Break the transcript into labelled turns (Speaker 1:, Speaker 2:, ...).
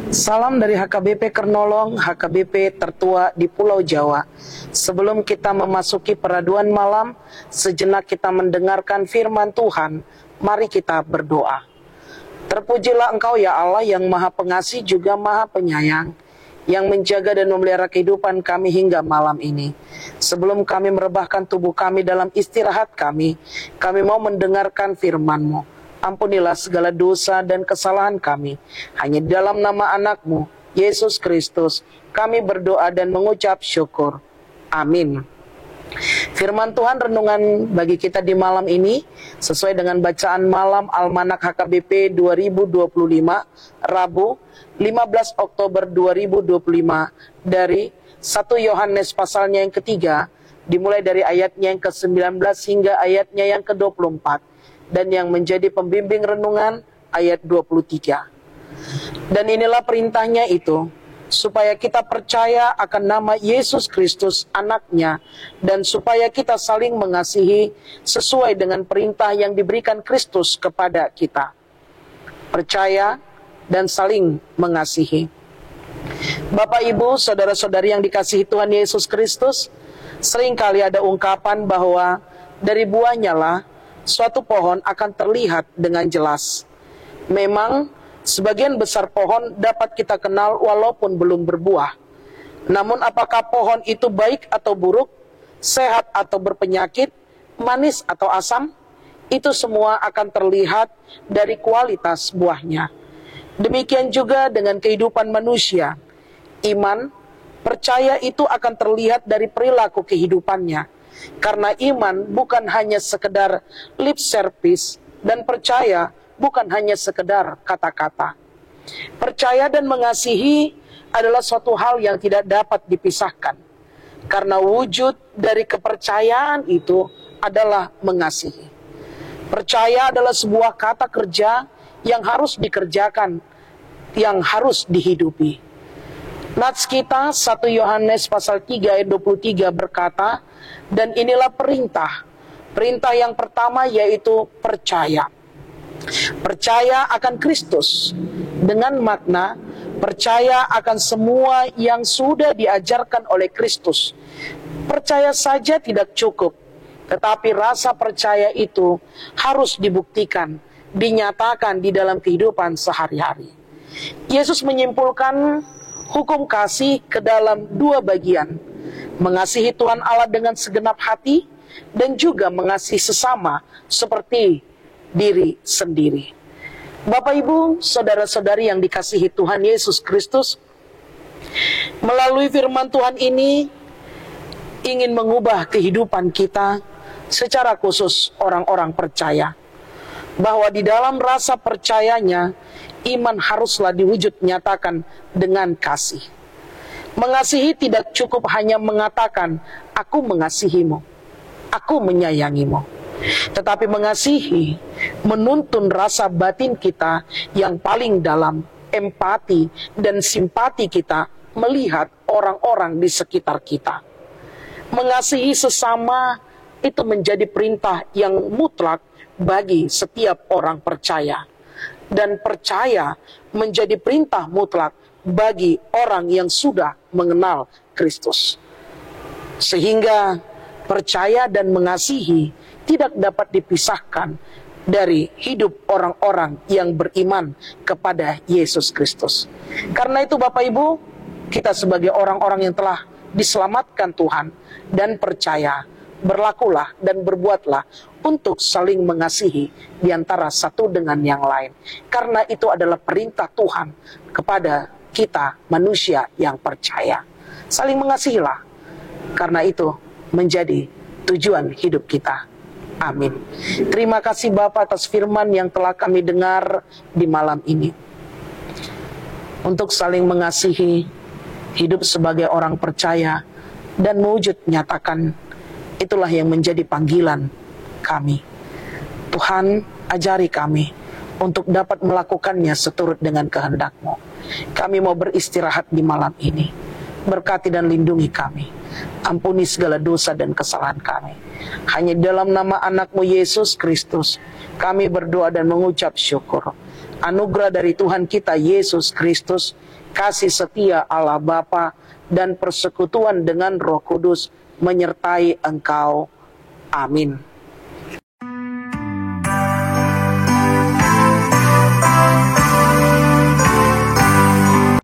Speaker 1: Salam dari HKBP Kernolong, HKBP tertua di Pulau Jawa. Sebelum kita memasuki peraduan malam, sejenak kita mendengarkan firman Tuhan. Mari kita berdoa. Terpujilah Engkau ya Allah yang Maha Pengasih juga Maha Penyayang, yang menjaga dan memelihara kehidupan kami hingga malam ini. Sebelum kami merebahkan tubuh kami dalam istirahat kami mau mendengarkan firman-Mu. Ampunilah segala dosa dan kesalahan kami. Hanya dalam nama anak-Mu, Yesus Kristus, kami berdoa dan mengucap syukur. Amin. Firman Tuhan renungan bagi kita di malam ini sesuai dengan bacaan malam Almanak HKBP 2025, Rabu 15 Oktober 2025 dari 1 Yohanes pasalnya yang ketiga, dimulai dari ayatnya yang ke-19 hingga ayatnya yang ke-24. Dan yang menjadi pembimbing renungan ayat 23. Dan inilah perintahnya itu, supaya kita percaya akan nama Yesus Kristus anaknya, dan supaya kita saling mengasihi sesuai dengan perintah yang diberikan Kristus kepada kita. Percaya dan saling mengasihi. Bapak, Ibu, saudara-saudari yang dikasihi Tuhan Yesus Kristus, seringkali ada ungkapan bahwa dari buahnya lah suatu pohon akan terlihat dengan jelas. Memang, sebagian besar pohon dapat kita kenal walaupun belum berbuah. Namun apakah pohon itu baik atau buruk, sehat atau berpenyakit, manis atau asam? Itu semua akan terlihat dari kualitas buahnya. Demikian juga dengan kehidupan manusia. Iman, percaya itu akan terlihat dari perilaku kehidupannya. Karena iman bukan hanya sekedar lip service, dan percaya bukan hanya sekedar kata-kata. Percaya dan mengasihi adalah suatu hal yang tidak dapat dipisahkan. Karena wujud dari kepercayaan itu adalah mengasihi. Percaya adalah sebuah kata kerja yang harus dikerjakan, yang harus dihidupi. Nats kita 1 Yohanes pasal 3 ayat 23 berkata, dan inilah perintah. Perintah yang pertama yaitu percaya. Percaya akan Kristus dengan makna percaya akan semua yang sudah diajarkan oleh Kristus. Percaya saja tidak cukup, tetapi rasa percaya itu harus dibuktikan, dinyatakan di dalam kehidupan sehari-hari. Yesus menyimpulkan hukum kasih ke dalam dua bagian. Mengasihi Tuhan Allah dengan segenap hati dan juga mengasihi sesama seperti diri sendiri. Bapak, Ibu, saudara-saudari yang dikasihi Tuhan Yesus Kristus, melalui firman Tuhan ini ingin mengubah kehidupan kita, secara khusus orang-orang percaya, bahwa di dalam rasa percayanya iman haruslah diwujud nyatakan dengan kasih. Mengasihi tidak cukup hanya mengatakan, aku mengasihimu, aku menyayangimu. Tetapi mengasihi menuntun rasa batin kita yang paling dalam, empati dan simpati kita melihat orang-orang di sekitar kita. Mengasihi sesama itu menjadi perintah yang mutlak bagi setiap orang percaya. Dan percaya menjadi perintah mutlak bagi orang yang sudah mengenal Kristus. Sehingga percaya dan mengasihi tidak dapat dipisahkan dari hidup orang-orang yang beriman kepada Yesus Kristus. Karena itu Bapak Ibu, kita sebagai orang-orang yang telah diselamatkan Tuhan dan percaya, berlakulah dan berbuatlah untuk saling mengasihi di antara satu dengan yang lain. Karena itu adalah perintah Tuhan kepada kita manusia yang percaya. Saling mengasihilah. Karena itu menjadi tujuan hidup kita. Amin. Terima kasih Bapak atas firman yang telah kami dengar di malam ini. Untuk saling mengasihi, hidup sebagai orang percaya, dan mewujud nyatakan, itulah yang menjadi panggilan kami. Tuhan, ajari kami untuk dapat melakukannya seturut dengan kehendak-Mu. Kami mau beristirahat di malam ini. Berkati dan lindungi kami. Ampuni segala dosa dan kesalahan kami. Hanya dalam nama anak-Mu Yesus Kristus, kami berdoa dan mengucap syukur. Anugerah dari Tuhan kita Yesus Kristus, kasih setia Allah Bapa, dan persekutuan dengan Roh Kudus menyertai engkau. Amin.